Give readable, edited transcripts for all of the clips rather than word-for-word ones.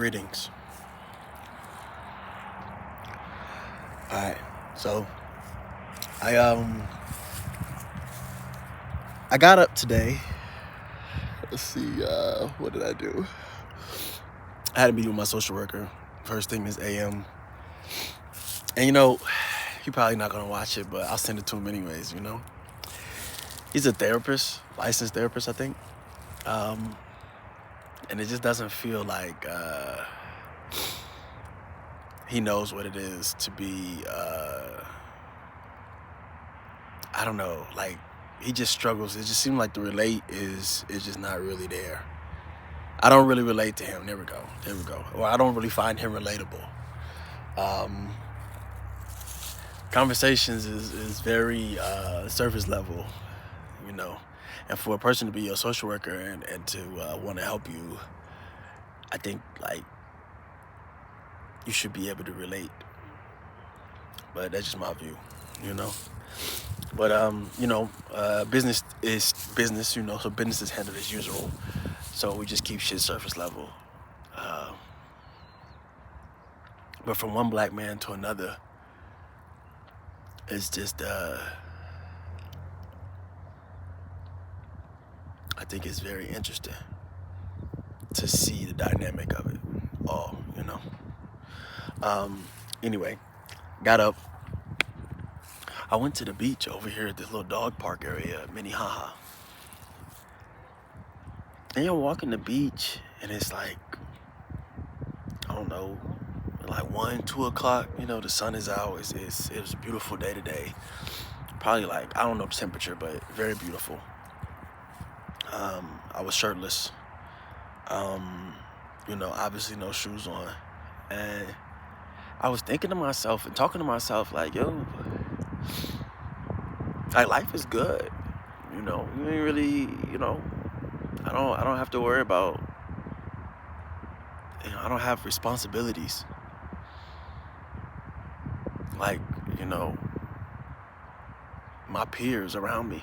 Greetings. Alright, so I I got up today. Let's see, what did I do? I had a meeting with my social worker. First thing is AM. And you're probably not gonna watch it, but I'll send it to him anyways. He's a therapist, licensed therapist, I think. And it just doesn't feel like he knows what it is to be I don't know, like he just struggles. It just seems like the relate is just not really there. I don't really relate to him. There we go. Or I don't really find him relatable. Conversations is very surface level, you know. And for a person to be your social worker and to want to help you, I think like you should be able to relate. But that's just my view. But business is business, so business is handled as usual. So we just keep shit surface level. But from one black man to another, it's just I think it's very interesting to see the dynamic of it all. Anyway, got up. I went to the beach over here at this little dog park area, Minnehaha. And you're walking the beach, and it's like, I don't know, like 1, 2 o'clock. The sun is out. It was a beautiful day today. Probably like, I don't know the temperature, but very beautiful. I was shirtless. Obviously no shoes on. And I was thinking to myself and talking to myself like, yo, like life is good. You ain't really, I don't have to worry about, I don't have responsibilities. Like, my peers around me.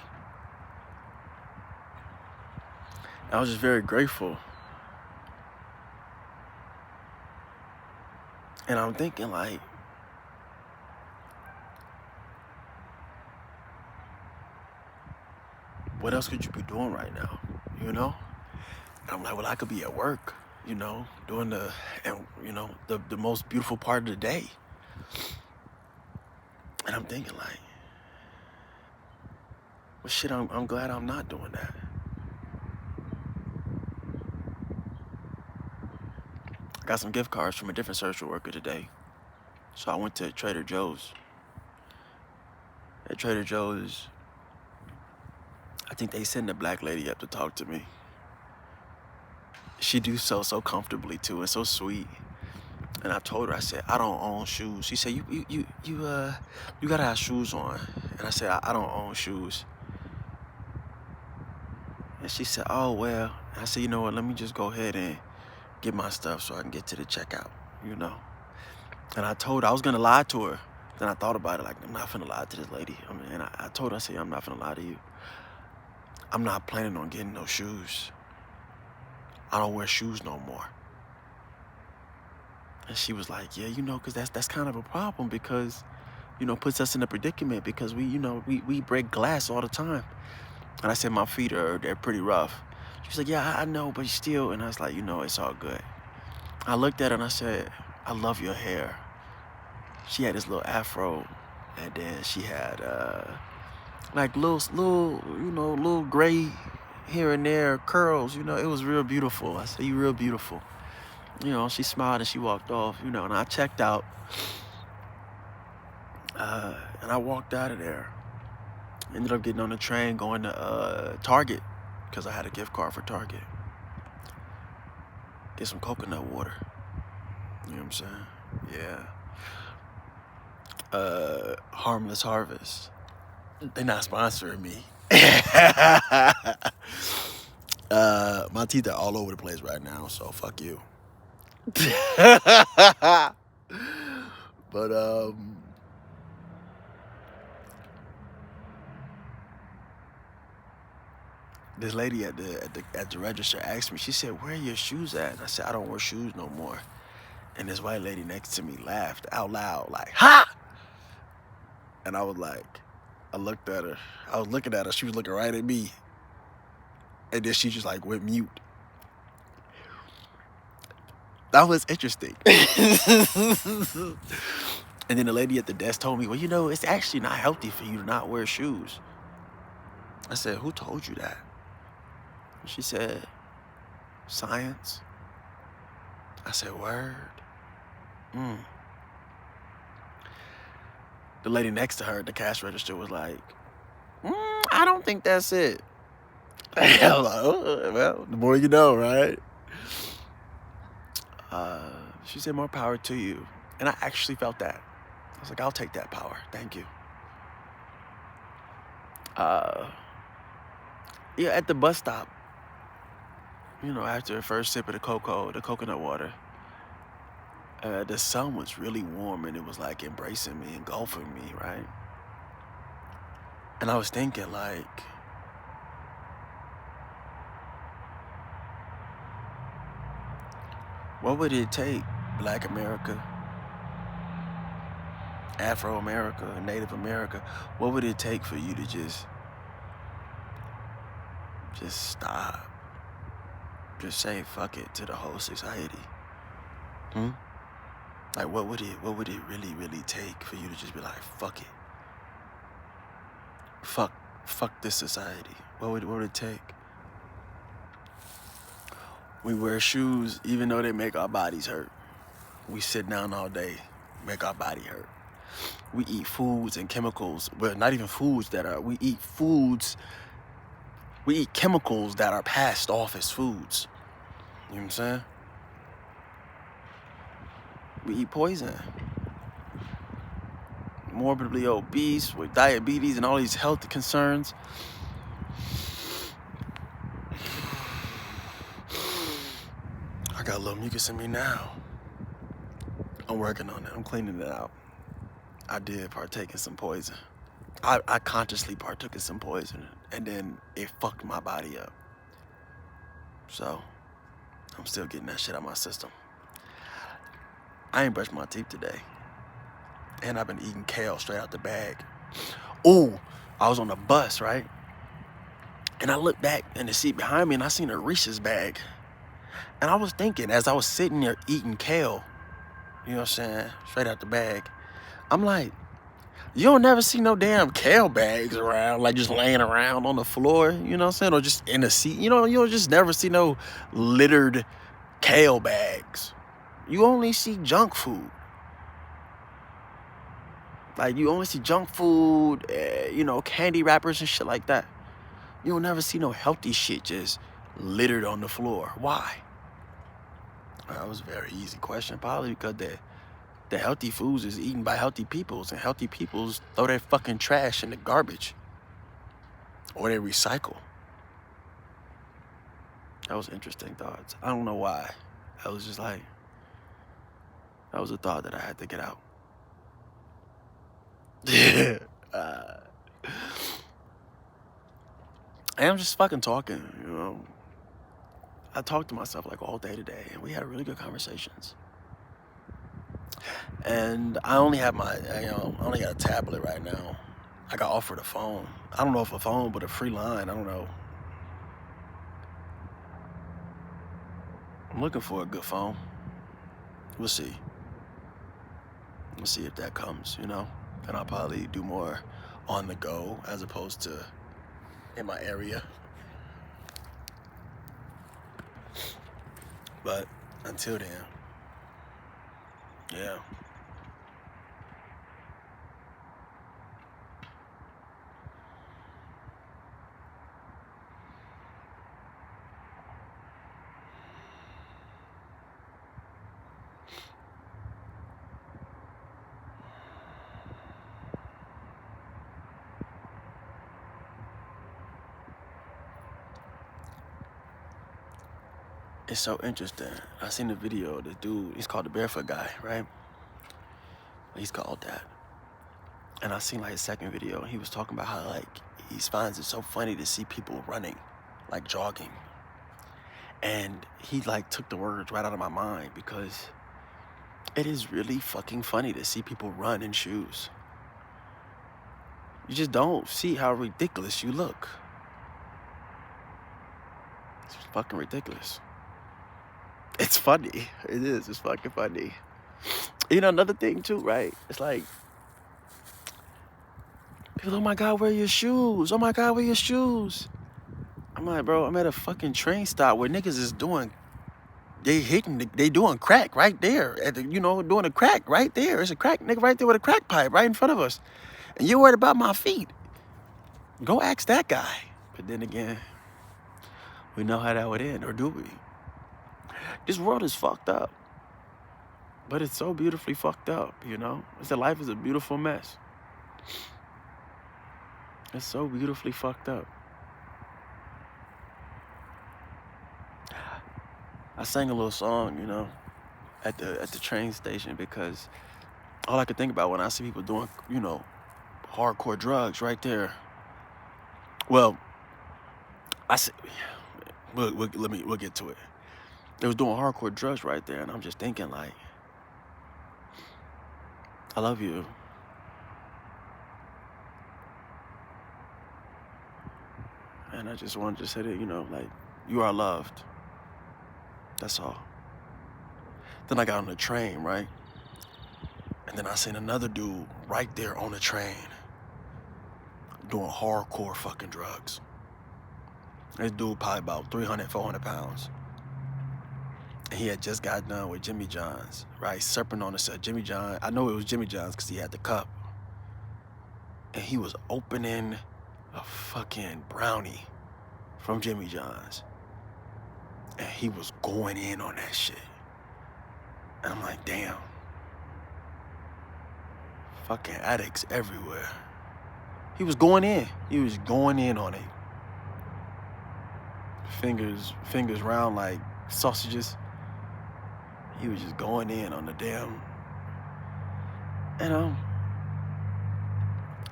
I was just very grateful. And I'm thinking like, what else could you be doing right now? And I'm like, well, I could be at work, doing the most beautiful part of the day. And I'm thinking like, well, shit, I'm glad I'm not doing that. I got some gift cards from a different social worker today. So I went to Trader Joe's. At Trader Joe's, I think they send a black lady up to talk to me. She do so comfortably too, and so sweet. And I told her, I said, I don't own shoes. She said, you gotta have shoes on. And I said, I don't own shoes. And she said, oh, well. And I said, you know what, let me just go ahead and get my stuff so I can get to the checkout. And I told her, I was gonna lie to her. Then I thought about it, like, I'm not finna lie to this lady. And I told her, I said, I'm not finna lie to you. I'm not planning on getting no shoes. I don't wear shoes no more. And she was like, yeah, because that's kind of a problem because, puts us in a predicament because we break glass all the time. And I said, my feet they're pretty rough. She was like, yeah, I know, but still. And I was like, it's all good. I looked at her and I said, I love your hair. She had this little afro, and then she had like little gray here and there curls. It was real beautiful. I said, you real beautiful. She smiled and she walked off. And I checked out, and I walked out of there. Ended up getting on the train going to Target because I had a gift card for Target. Get some coconut water. You know what I'm saying? Yeah. Harmless Harvest. They're not sponsoring me. My teeth are all over the place right now, so fuck you. But this lady at the register asked me, she said, "Where are your shoes at?" And I said, "I don't wear shoes no more." And this white lady next to me laughed out loud, like, "Ha!" And I was like, I looked at her. I was looking at her. She was looking right at me. And then she just like went mute. That was interesting. And then the lady at the desk told me, "Well, you know, it's actually not healthy for you to not wear shoes." I said, "Who told you that?" She said, "Science." I said, "Word." The lady next to her at the cash register was like, "I don't think that's it." I was like, "Oh, well, the more you know, right?" She said, "More power to you." And I actually felt that. I was like, "I'll take that power. Thank you." Yeah, at the bus stop, you know, after the first sip of the coconut water, the sun was really warm and it was like embracing me, engulfing me, right? And I was thinking, like, what would it take, Black America, Afro America, Native America, what would it take for you to just stop? Just say fuck it to the whole society? Like, what would it really, really take for you to just be like, fuck it? Fuck this society. What would it take? We wear shoes even though they make our bodies hurt. We sit down all day, make our body hurt. We eat foods and chemicals, well, not even foods we eat chemicals that are passed off as foods. You know what I'm saying? We eat poison. Morbidly obese with diabetes and all these health concerns. I got a little mucus in me now. I'm working on it. I'm cleaning it out. I did partake in some poison. I consciously partook in some poison, and then it fucked my body up. So, I'm still getting that shit out of my system. I ain't brushed my teeth today. And I've been eating kale straight out the bag. Ooh, I was on the bus, right? And I looked back in the seat behind me and I seen a Reese's bag. And I was thinking, as I was sitting there eating kale, you know what I'm saying, straight out the bag, I'm like, you don't never see no damn kale bags around, like just laying around on the floor, you know what I'm saying, or just in a seat. You don't just never see no littered kale bags. You only see junk food. Like, you only see junk food, candy wrappers and shit like that. You don't never see no healthy shit just littered on the floor. Why? That was a very easy question. Probably because the healthy foods is eaten by healthy peoples, and healthy peoples throw their fucking trash in the garbage. Or they recycle. That was interesting thoughts. I don't know why. I was just like, that was a thought that I had to get out. Yeah. And I'm just fucking talking, you know. I talk to myself like all day today, and we had really good conversations. And I only have I only got a tablet right now. I got offered a phone. I don't know if a phone, but a free line. I don't know. I'm looking for a good phone. We'll see. We'll see if that comes, you know. And I'll probably do more on the go as opposed to in my area. But until then, yeah. It's so interesting. I seen the video of this dude, he's called the Barefoot Guy, right? He's called that. And I seen like his second video, and he was talking about how like he finds it so funny to see people running. like jogging. And he like took the words right out of my mind, because it is really fucking funny to see people run in shoes. You just don't see how ridiculous you look. It's fucking ridiculous. It's funny. It is. It's fucking funny. You know, another thing too, right? It's like, people, oh my God, wear your shoes. Oh my God, wear your shoes. I'm like, bro, I'm at a fucking train stop where niggas is doing, they doing crack right there. Doing a crack right there. It's a crack nigga right there with a crack pipe right in front of us. And you're worried about my feet. Go ask that guy. But then again, we know how that would end, or do we? This world is fucked up. But it's so beautifully fucked up, you know? It's that life is a beautiful mess. It's so beautifully fucked up. I sang a little song, you know, at the train station, because all I could think about when I see people doing, you know, hardcore drugs right there. Well, we'll get to it. They was doing hardcore drugs right there, and I'm just thinking like, I love you. And I just wanted to say that, you know, like, you are loved. That's all. Then I got on the train, right? And then I seen another dude right there on the train doing hardcore fucking drugs. This dude probably about 300, 400 pounds. And he had just got done with Jimmy John's, right? Serpent on the set. Jimmy John, I know it was Jimmy John's because he had the cup. And he was opening a fucking brownie from Jimmy John's. And he was going in on that shit. And I'm like, damn. Fucking addicts everywhere. He was going in. He was going in on it. Fingers round like sausages. He was just going in on the damn. And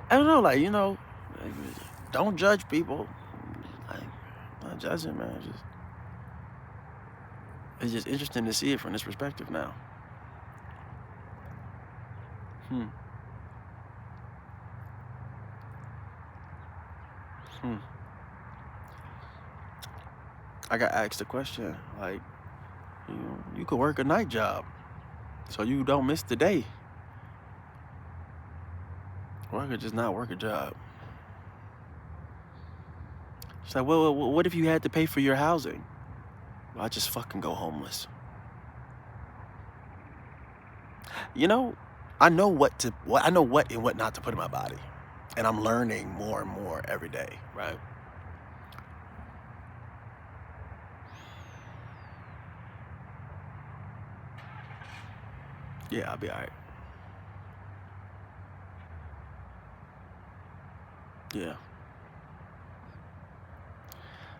I don't know, like, you know, like, don't judge people. Like, not judging, man. It's just interesting to see it from this perspective now. I got asked a question, like, you could work a night job so you don't miss the day. Or I could just not work a job. She's like, well, what if you had to pay for your housing? Well, I just fucking go homeless. You know, I know what and what not to put in my body. And I'm learning more and more every day, right? Yeah, I'll be all right. Yeah.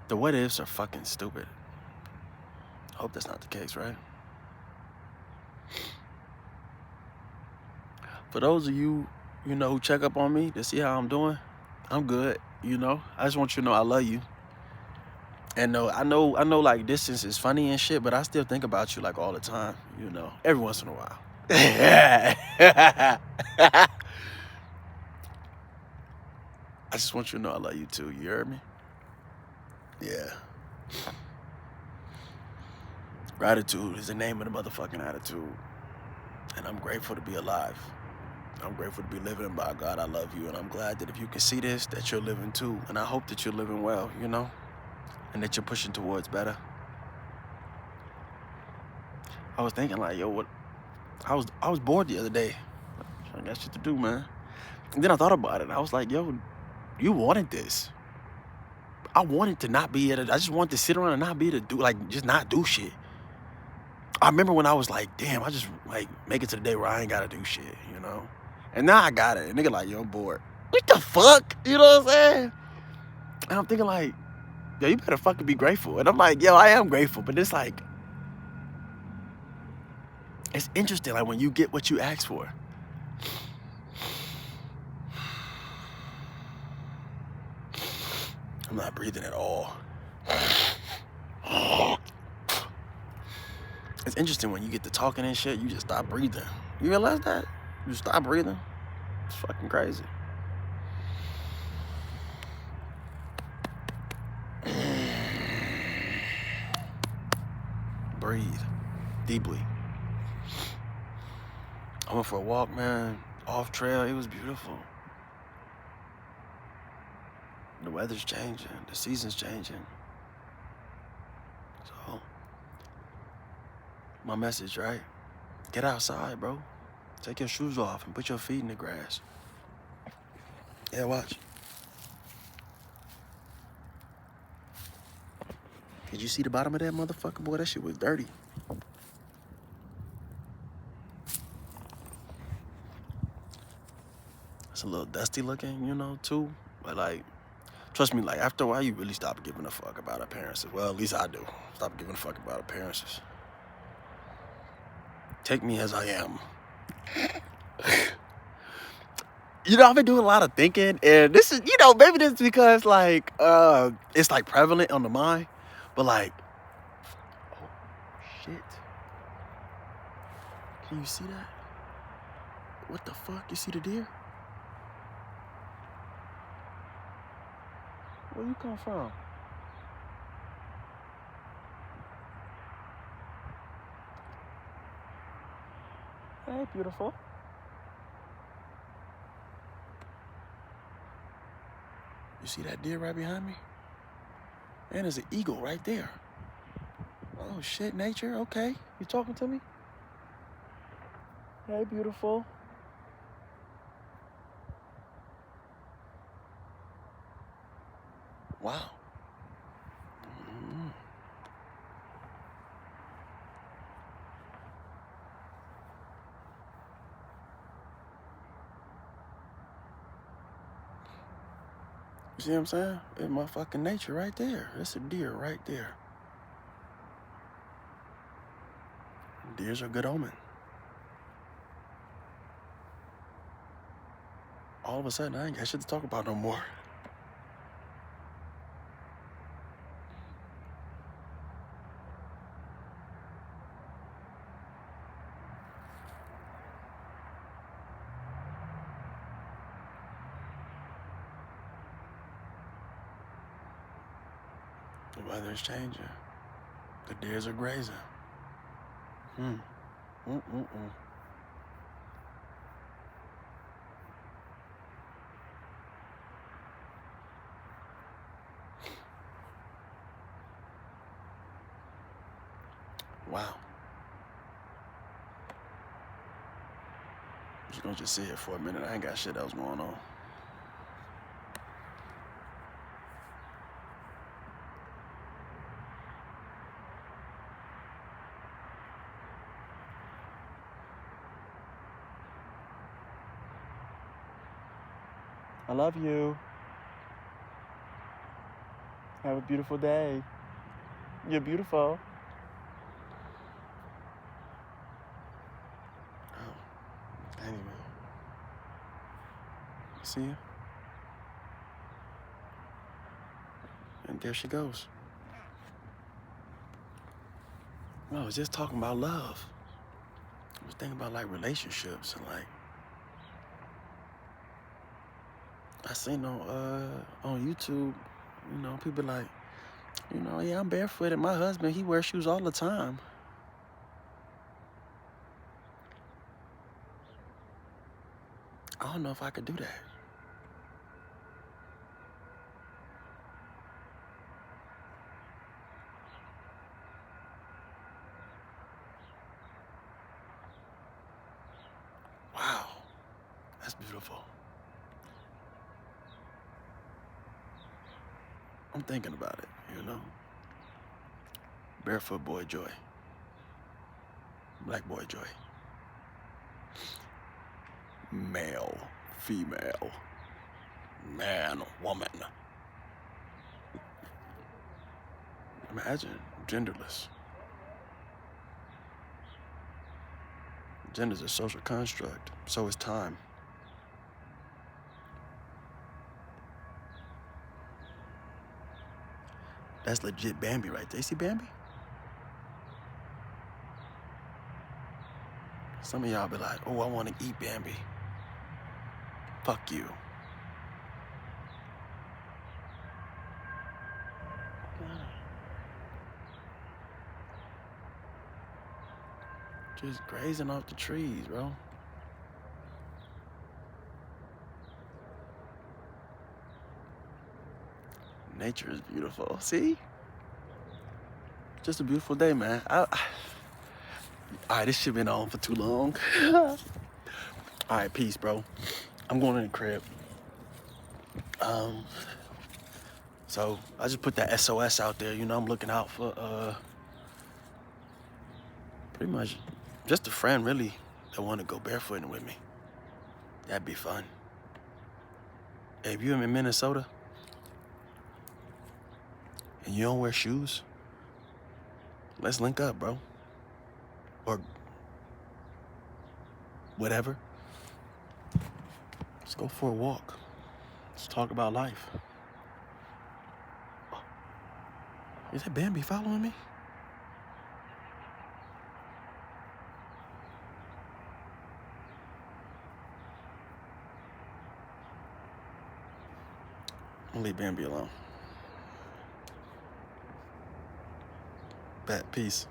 The what ifs are fucking stupid. I hope that's not the case, right? For those of you, you know, who check up on me to see how I'm doing, I'm good, you know? I just want you to know I love you. And no, I know like distance is funny and shit, but I still think about you like all the time, you know, every once in a while. I just want you to know I love you too, you heard me? Yeah. Gratitude is the name of the motherfucking attitude. And I'm grateful to be alive. I'm grateful to be living by God. I love you. And I'm glad that if you can see this, that you're living too. And I hope that you're living well, you know? And that you're pushing towards better. I was thinking like, yo, what? I was bored the other day. I got shit to do, man. And then I thought about it. I was like, yo, you wanted this. I wanted to not be able to, I just wanted to sit around and not be able to do, like, just not do shit. I remember when I was like, damn, I just, like, make it to the day where I ain't got to do shit, you know? And now I got it. And nigga like, yo, I'm bored. What the fuck? You know what I'm saying? And I'm thinking like, yo, you better fucking be grateful. And I'm like, yo, I am grateful. But it's like, it's interesting, like, when you get what you ask for. I'm not breathing at all. It's interesting when you get to talking and shit, you just stop breathing. You realize that? You stop breathing. It's fucking crazy. Breathe deeply. I went for a walk, man. Off trail, it was beautiful. The weather's changing. The season's changing. So, my message, right? Get outside, bro. Take your shoes off and put your feet in the grass. Yeah, watch. Did you see the bottom of that motherfucker? Boy, that shit was dirty. It's a little dusty looking, you know, too. But, like, trust me, like, after a while, you really stop giving a fuck about appearances. Well, at least I do. Stop giving a fuck about appearances. Take me as I am. You know, I've been doing a lot of thinking, and this is, you know, maybe this is because, like, it's, like, prevalent on the mind. But, like, oh, shit. Can you see that? What the fuck? You see the deer? Where you come from? Hey, beautiful. You see that deer right behind me? And there's an eagle right there. Oh, shit, nature. Okay. You talking to me? Hey, beautiful. Wow. You see what I'm saying? It's my fucking nature right there. It's a deer right there. Deers are a good omen. All of a sudden, I ain't got shit to talk about no more. The weather is changing. The deers are grazing. Wow. I'm just gonna just sit here for a minute. I ain't got shit else going on. I love you. Have a beautiful day. You're beautiful. Oh, anyway. See ya? And there she goes. No, I was just talking about love. I was thinking about, like, relationships and, like, I seen on YouTube, you know, people like, you know, yeah, I'm barefooted. My husband, he wears shoes all the time. I don't know if I could do that. Wow, that's beautiful. I'm thinking about it, you know. Barefoot boy joy. Black boy joy. Male, female, man, woman. Imagine, genderless. Gender's a social construct, so is time. That's legit Bambi right there. You see Bambi? Some of y'all be like, oh, I want to eat Bambi. Fuck you. Just grazing off the trees, bro. Nature is beautiful. See? Just a beautiful day, man. All right, this shit been on for too long. All right, peace, bro. I'm going in the crib. So I just put that SOS out there. You know, I'm looking out for pretty much just a friend, really, that want to go barefooting with me. That'd be fun. Hey, if you're in Minnesota and you don't wear shoes, let's link up, bro. Or whatever. Let's go for a walk. Let's talk about life. Is that Bambi following me? I'm gonna leave Bambi alone. Bet, peace.